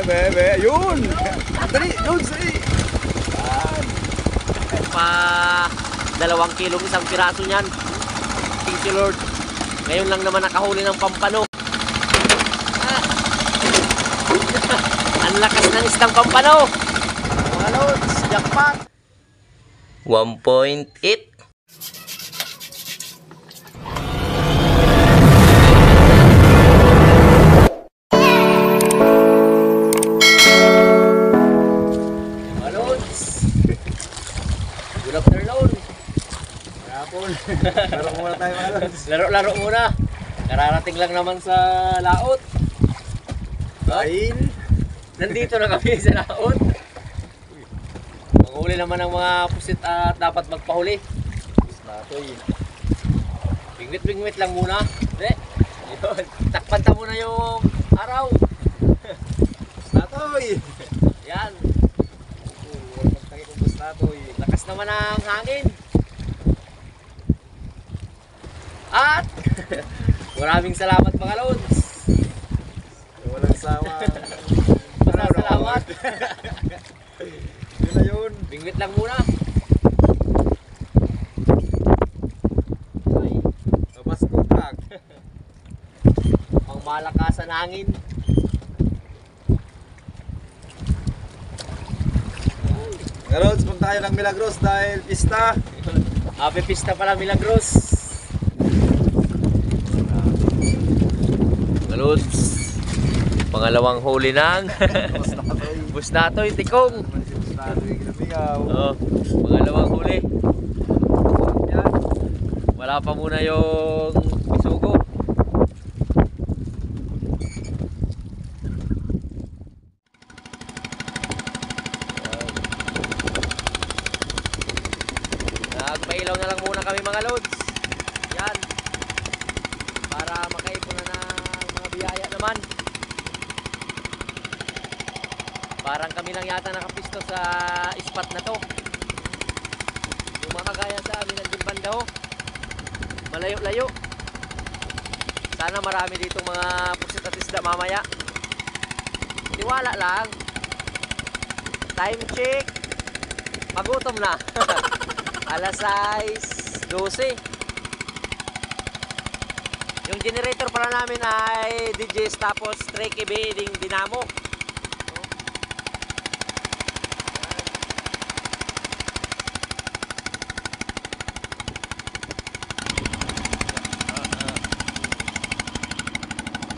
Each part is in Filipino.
Yun! Dali! Yun! Dali! Pa 2 kilong isang piraso niyan. Thank you Lord. Ngayon lang naman nakahuli ng pampano. Ang lakas ng isdang pampano. Mga loads, jackpot! 1.8. Good afternoon. Laro muna tayo mga lods. Laro muna. Kararating lang naman sa laot. Kain. Nandito na kami sa laot. Manghuli naman ng mga pusit at dapat magpahuli. Natoy. Bingwit lang muna. Yun. Takpan ta muna yung araw. Natoy. Yan. Walang magtangin kung bus natoy. Lakas naman ang hangin. At maraming salamat mga lods. Walang sawa. Salamat. Yun na yun. Bingwit lang muna. Ay, Labas kontak. pang malakas ang hangin. Mga lods, punta tayo ng Milagros dahil pista. Happy Pista pala Milagros. Mga lods, pangalawang huli ng Bus natoy. bus natoy, tikong. Bus natoy, ginabigaw. Oh, pangalawang huli. Yan. Wala pa muna yung bisugo. Nagpailaw na lang muna kami mga lods. Yan. Para makaipon na ng mga biyaya naman. Parang kami lang yata nakapisto sa spot na to. Yung mga kagaya sa amin nandun banda ho. Malayo-layo. Sana marami ditong mga pusit at isda mamaya. Tiwala lang. Time check. Magutom na. Alas 6:12. Yung generator pala namin ay DJs tapos Treke Beading Dinamo.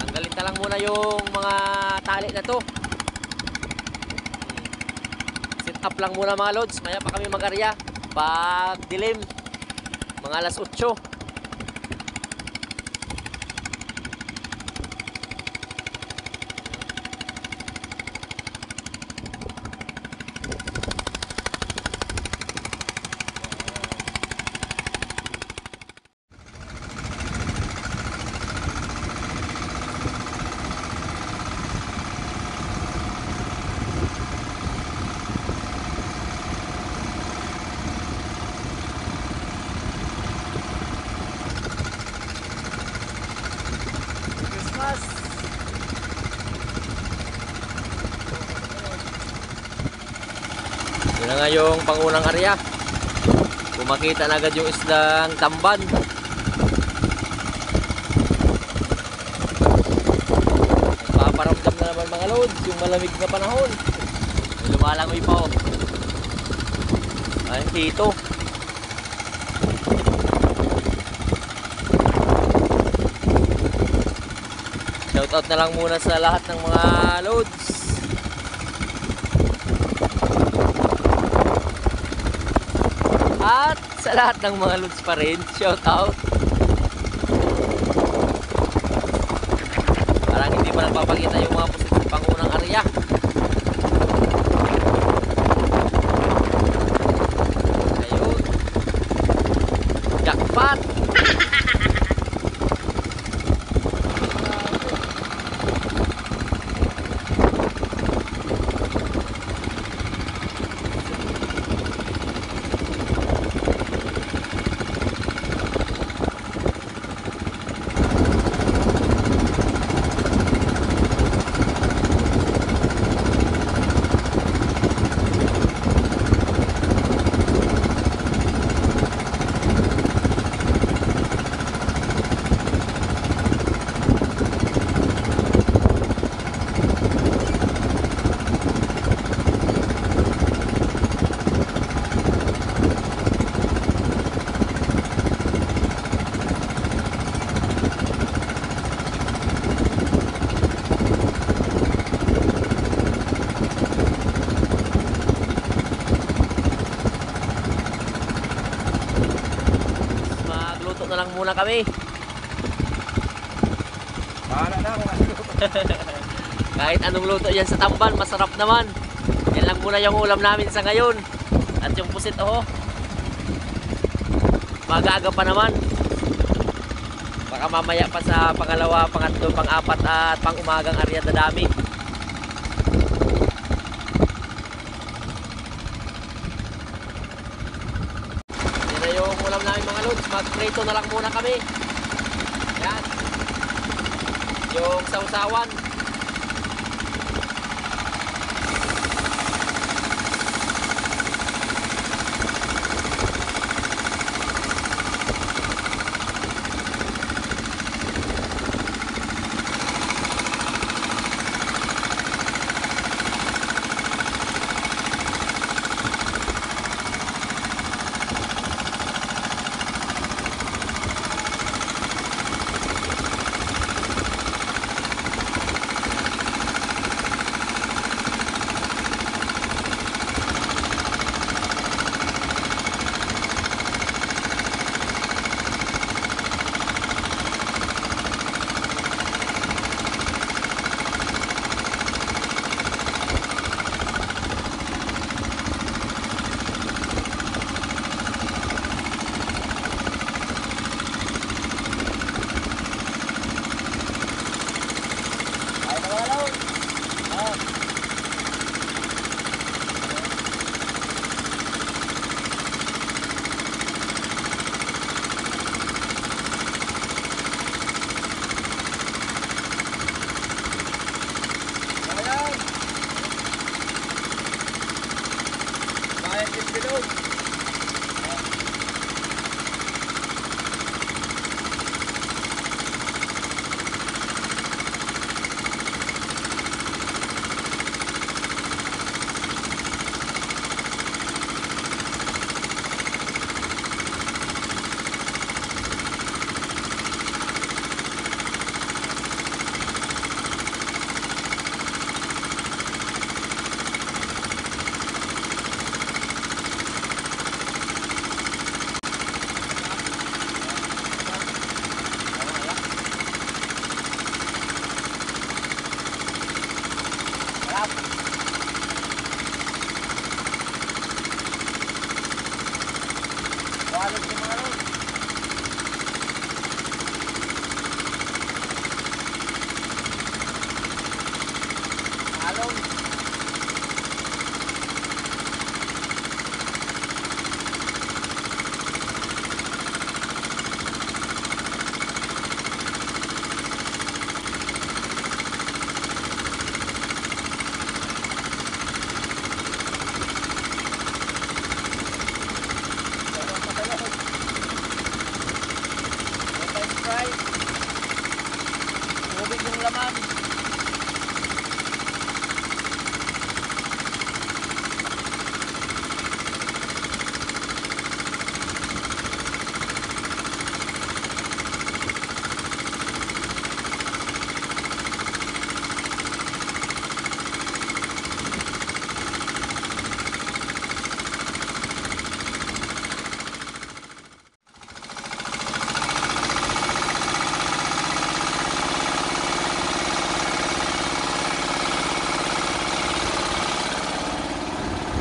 Tanggalin na lang muna yung mga tali na to. Set up lang muna mga lods. Maya pa kami mag-arya. Pag dilim, mga alas 8. Yun na nga yung pangunang area. Kumakita na agad yung isdang tamban. Nagpaparamdam na naman mga loads yung malamig na panahon. May lumalangoy pa oh. Ayun dito. Shoutout na lang muna sa lahat ng mga loads. At sa lahat ng mga loads pa rin, shout out. Parang hindi pa nagpapakita yung mga pusit sa pangunang area. Ayun. Jackpot! na lang muna kami. Bahala na kung ano. Kahit anong luto yan sa tamban, masarap naman. Yan lang muna yung ulam namin sa ngayon. At yung pusit, oh. Mag-aaga pa naman. Baka mamaya pa sa pangalawa, pangatlo, pang-apat at pang-umagang arya dadami. Yan na yung ulam namin mga lods. Mag-prito na lang muna kami. Yan. Yung sausawan.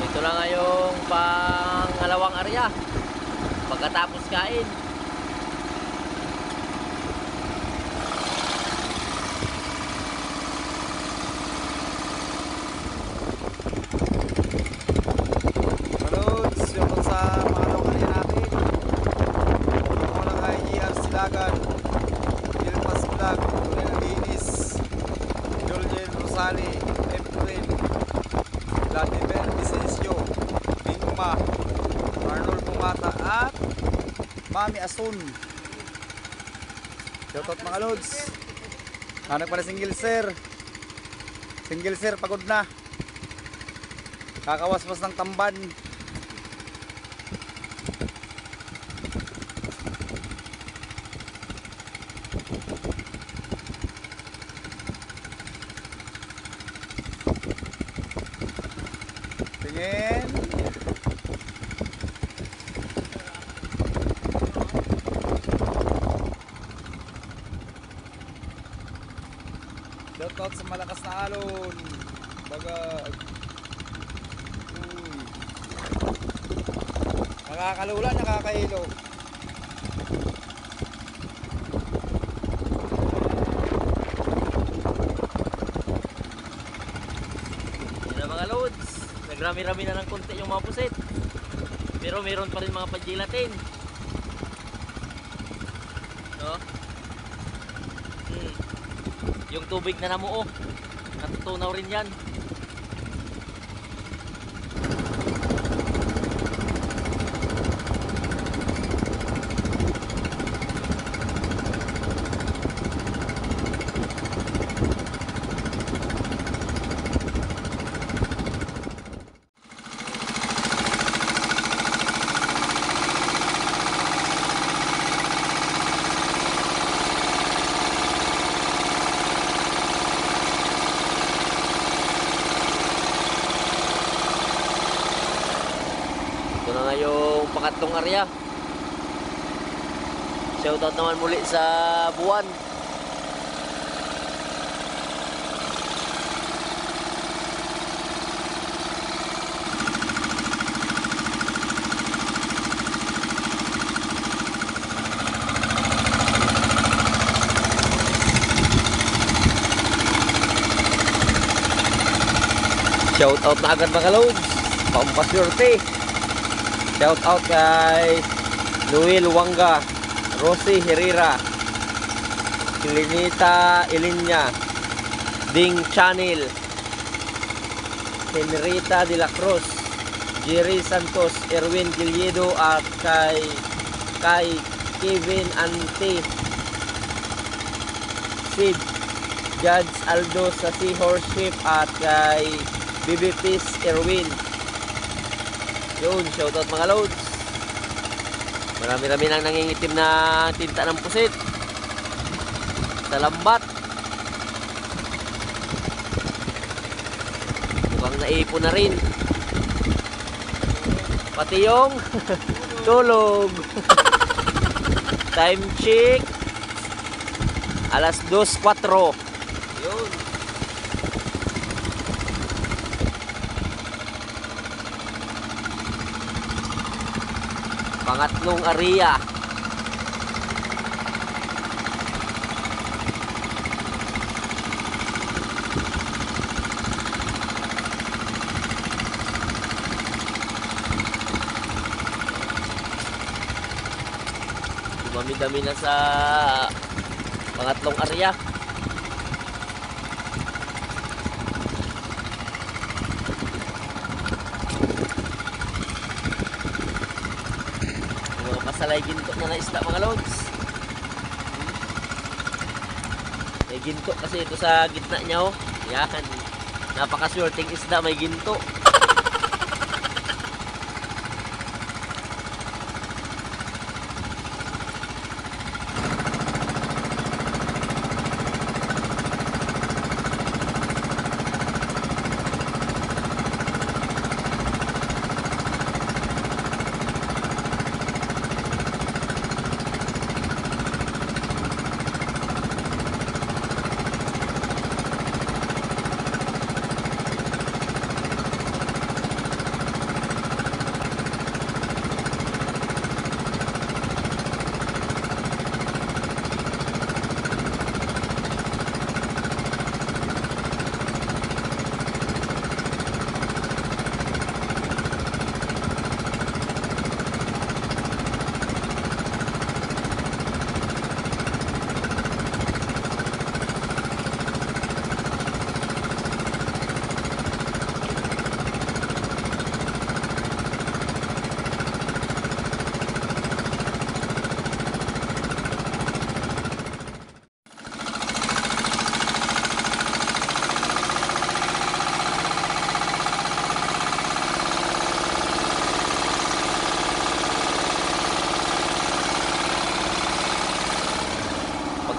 Ito na nga yung pangalawang area pagkatapos kain. Malods, yung sa mga lokalya natin. Yung mga kay GR Silagan, Ilpas Vlog, Tunel Linis, Julian Rosali, April, Vladimir Vicencio, Bingma, Arnold Pumata at Mami Asun. Shoutout mga lods. Hanap pa na single sir. Single sir, pagod na. Kakawaswas ng tamban. Tingin. Shoutout sa malakas na alon. Bagag. Uy. Nakakalula, nakakahilo. Yun na mga loads. Nagrami-rami na ng konti yung mga pusit. Pero meron pa rin mga pagjilatin. No? Yung tubig na namuo. Natutunaw rin yan. Ito na nga yung pangatlong area. Shoutout naman muli sa Buwan. Shoutout na agad mga loads. Pampasyurte. Shout out kay Noel Wanga, Rosie Herrera, Kilinita Ilinya, Ding Channel, Henrita de la Cruz, Jerry Santos, Erwin Giliedo at kay Kevin Ante, Sid, Judge Aldo sa Seahorse Ship at kay BB Peace Erwin. Yun, shoutout mga loads. Marami-rami nang nangingitim na tinta ng pusit sa lambat. Mukhang naipon na rin. Pati yung tulog. Time check. Alas 2:04. Yun. Pangatlong area. Dumami-dami na sa pangatlong area. Salay ginto na isda mga loads. May ginto kasi ito sa gitna niya oh. Yan. Napakaswerteng isda, may ginto.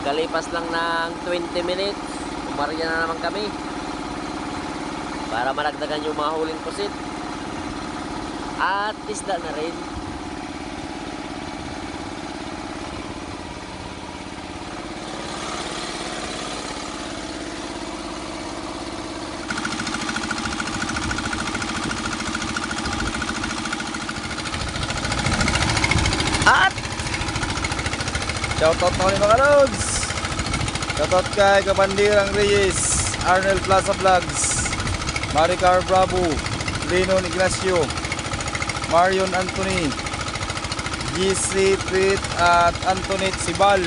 Kalipas lang ng 20 minutes, umarya na naman kami para malagdagan yung mga huling pusit at isda na rin. Shoutout mo ni mga lods. Shoutout kay Kapandirang Reyes, Arnel Plaza Vlogs, Maricar Bravo, Lenon Ignacio, Marion Anthony, GC Treat at Antoinette Sibal,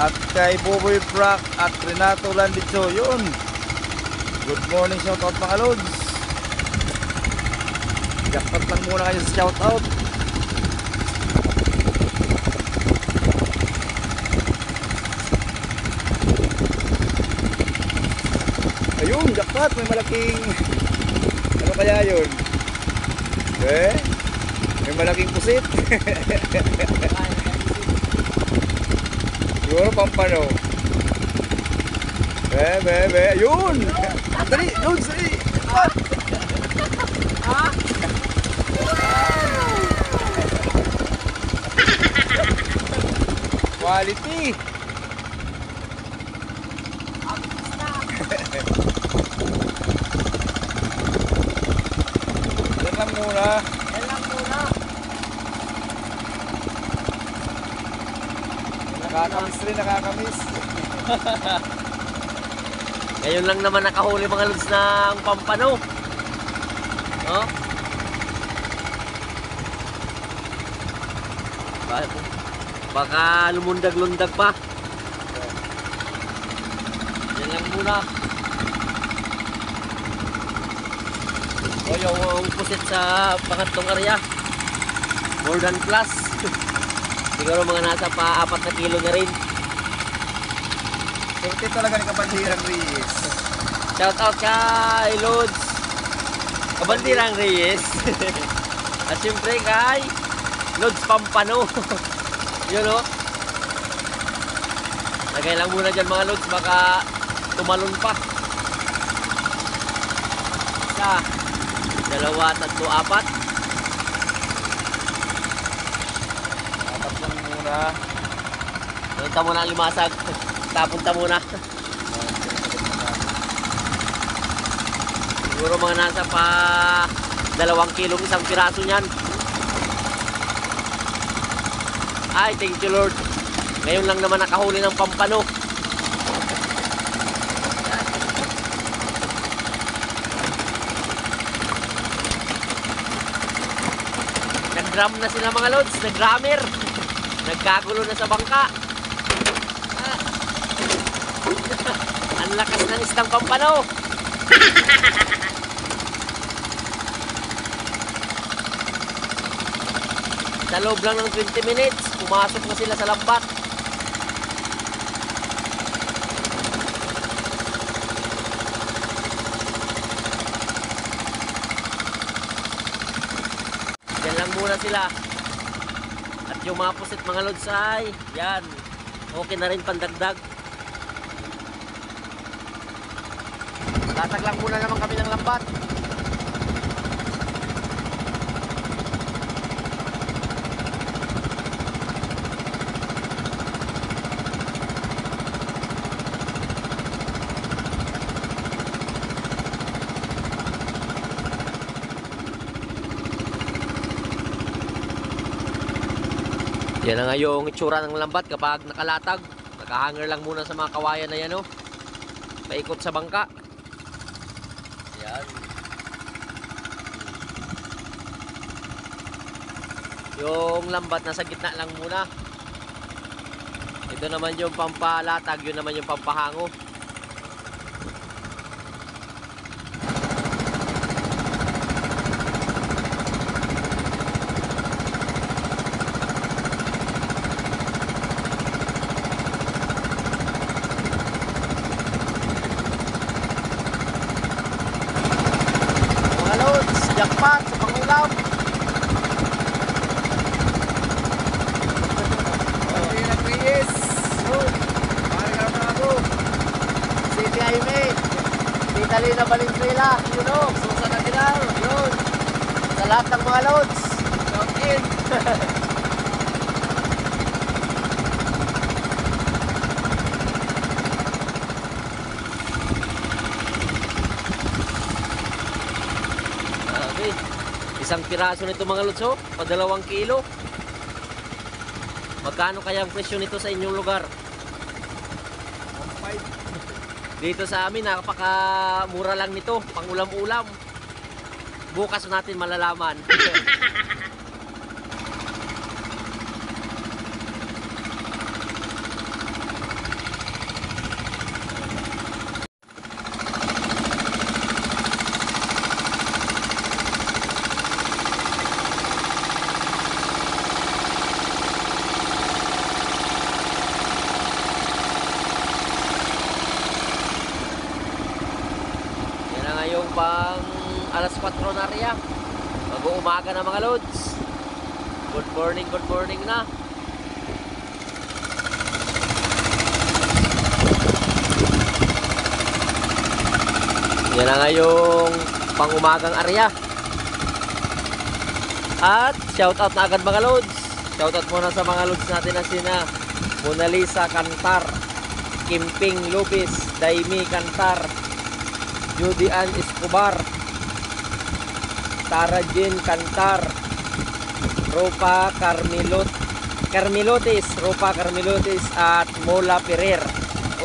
at kay Boboy Prack at Renato Landicho. Yun, good morning, shoutout mga lods. Jackpot lang muna kayo sa shoutout. Ayun, jackpot, may malaking ano kaya yun? May malaking pusit. Siguro pampano. Ayun! Dali, loads, dali! Quality! Yan lang muna. Nakakamiss rin, nakakamiss. Ngayon lang naman nakahuli mga lods ng pampano. No? Baka lumundag-lundag pa. Yan lang muna. O yung pusit sa pangatlong area. More than plus. Siguro mga nasa pa 4 na kilo na rin. Surti talaga ni Kapandirang Reyes. Shout out kay Lods Kapandirang Reyes. At syempre kay Lods Pampano. Yun o. Lagay lang muna dyan mga Lods, baka tumalon pa. Isa, 2, 3, 4. Apat lang muna. Punta muna ang limasag. Tapunta muna. Siguro mga nasa pa 2 kilong isang piraso niyan. Ay, thank you Lord. Ngayon lang naman nakahuli ng pampano. Nag-drum na sila mga lods. Nag-drummer. Nagkagulo na sa bangka. Ang lakas ng istang pampano. Sa loob lang ng 20 minutes, pumasok na sila sa lambat. Yan lang muna sila. At yung mga pusit mga lods ay, yan, okay na rin pandagdag. Latag lang muna naman kami ng lambat. Yan na nga yung itsura ng lambat kapag nakalatag. Nakahanger lang muna sa mga kawayan na yan, oh. Paikot sa bangka. Yan. Yung lambat nasa gitna lang muna. Ito naman yung pampalatag, yun naman yung pampahango. Jackpot sa pangulam. Kapandirang Reyes. Maricar Bravo. City Highway. Tita Lina Valenzuela. Yun o. Susan Aguilar. Yun. Sa lahat ng mga loads. Come in. Isang piraso nito mga lods, oh, pa 2 kilo. Magkano kaya ang presyo nito sa inyong lugar? Dito sa amin, napakamura lang nito. Pangulam-ulam. Bukas natin malalaman. Yan na nga yung pang alas 4 na rin. Mag-uumaga na mga lods. Good morning na. Yan na nga yung pang-umagang area. At shoutout na agad mga lods. Shoutout muna sa mga lods natin na sina Mona Lisa Cantar, Kimping Lopez, Daimi Cantar, Judy Ann Escobar, Tara Jean Cantar, Ropa Carmilotes, at Mola Ferrer.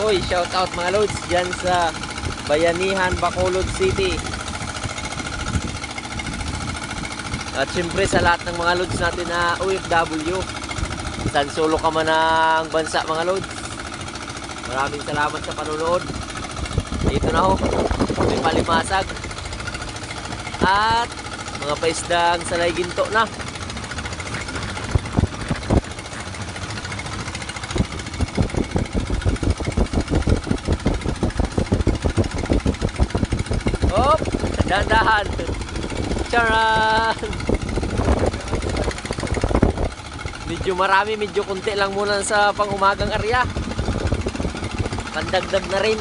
Uy, shout out mga lods dyan sa Bayanihan, Bacolod City. At syempre sa lahat ng mga lods natin na OFW, saan solo ka man ng bansa mga lods, maraming salamat sa panonood. Dito na ho, may palimasag at mga paisdang salay ginto na. Hop, dahan-dahan. Charan! Medyo marami, medyo kunti lang muna sa pang-umagang area. Pandagdag na rin.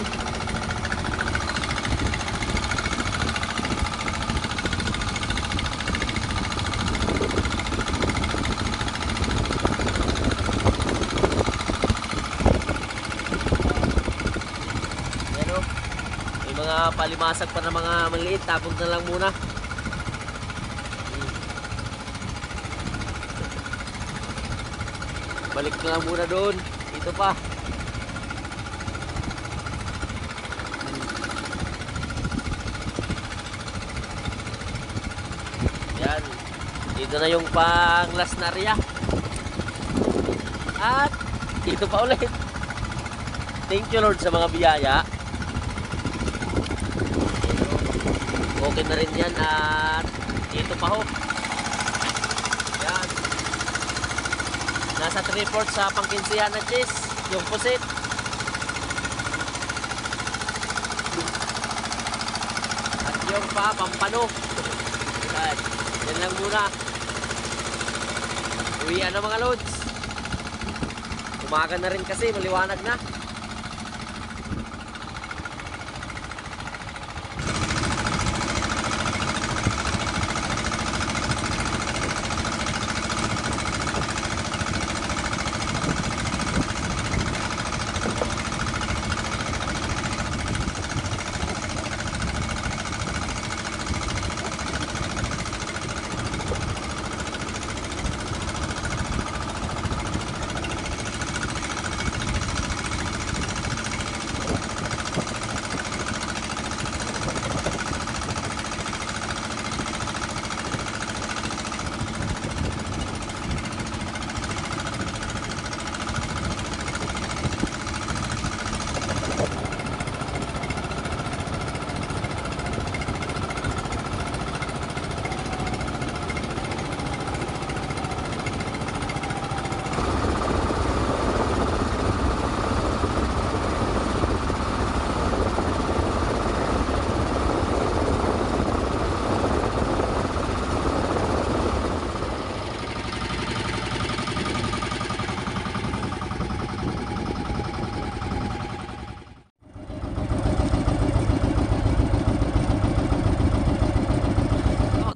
Mga palimasag pa na mga maliit, tapos na lang muna. Balik na lang muna doon. Ito pa. Yan. Dito na yung pang last na area. At ito pa ulit. Thank you Lord sa mga biyaya. Okay na rin yan at dito pa ho. Yan. Nasa 3/4 sa pangkinsihan na cheese, yung pusit. At yung pa, pampano. Yan. Yan lang muna. Uwian na mga lods. Umaga na rin kasi, maliwanag na.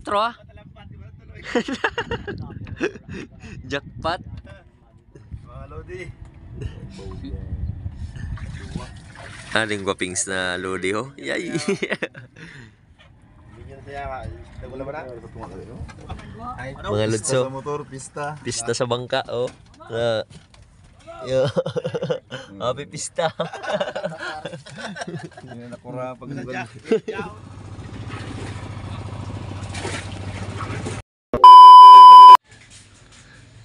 Otro ah. Jackpot. Mga lodi. Aling guwapings na lodi ho. Yay. Mga lodso. Motor, pista. Pista sa bangka oh. Yo. Happy pista. Hindi na nakura pag nagwala.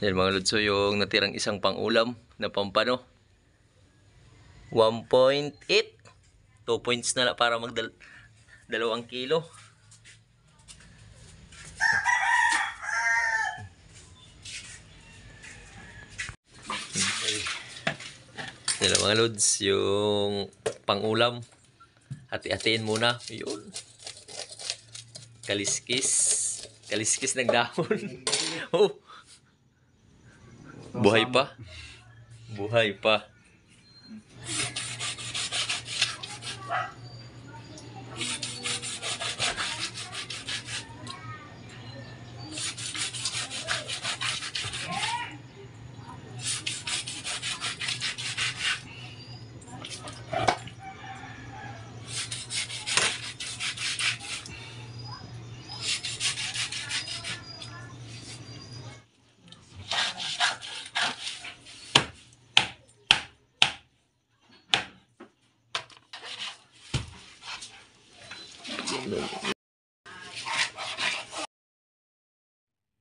Yan mga lodso, yung natirang isang pang-ulam na pampano. 1.8. 2 points na lang para dalawang kilo. Yan lang mga lods, yung pang-ulam. Hati-hatiin muna. Yun. Kaliskis. Kaliskis ng dahon. Oh. Buhay pa. Buhay pa.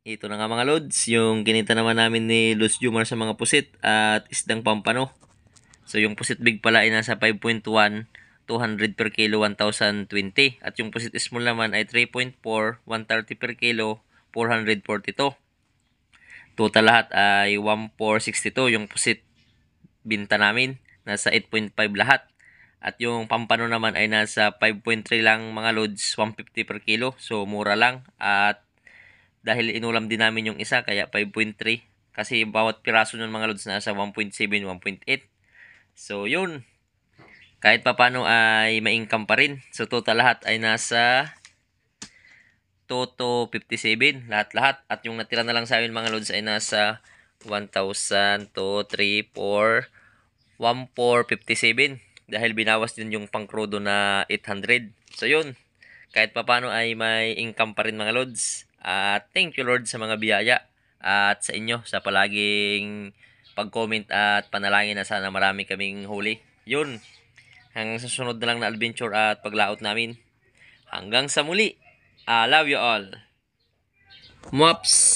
Ito na nga mga lods, yung kinita naman namin ni Lods Jumar sa mga pusit at isdang pampano. So yung pusit big pala ay nasa 5.1, 200 per kilo, 1,020. At yung pusit small naman ay 3.4, 130 per kilo, 442. Total lahat ay 1,462 yung pusit binta namin. Nasa 8.5 lahat. At yung pampano naman ay nasa 5.3 lang mga lods, 150 per kilo. So mura lang. At dahil inulam din namin yung isa, kaya 5.3. Kasi bawat piraso ng mga loads nasa 1.7, 1.8. So, yun. Kahit papano ay ma-income pa rin. So, total lahat ay nasa 2,257. Lahat-lahat. At yung natira na lang sa amin mga loads ay nasa 1,000, 2, 3, 4, 1,457. Dahil binawas din yung pangkrudo na 800. So, yun. Kahit papano ay may income pa rin mga loads. At thank you Lord sa mga biyaya at sa inyo sa palaging pag-comment at panalangin na sana marami kaming huli. Yun, hanggang sa susunod na lang na adventure at paglaot namin. Hanggang sa muli, I love you all. Mops!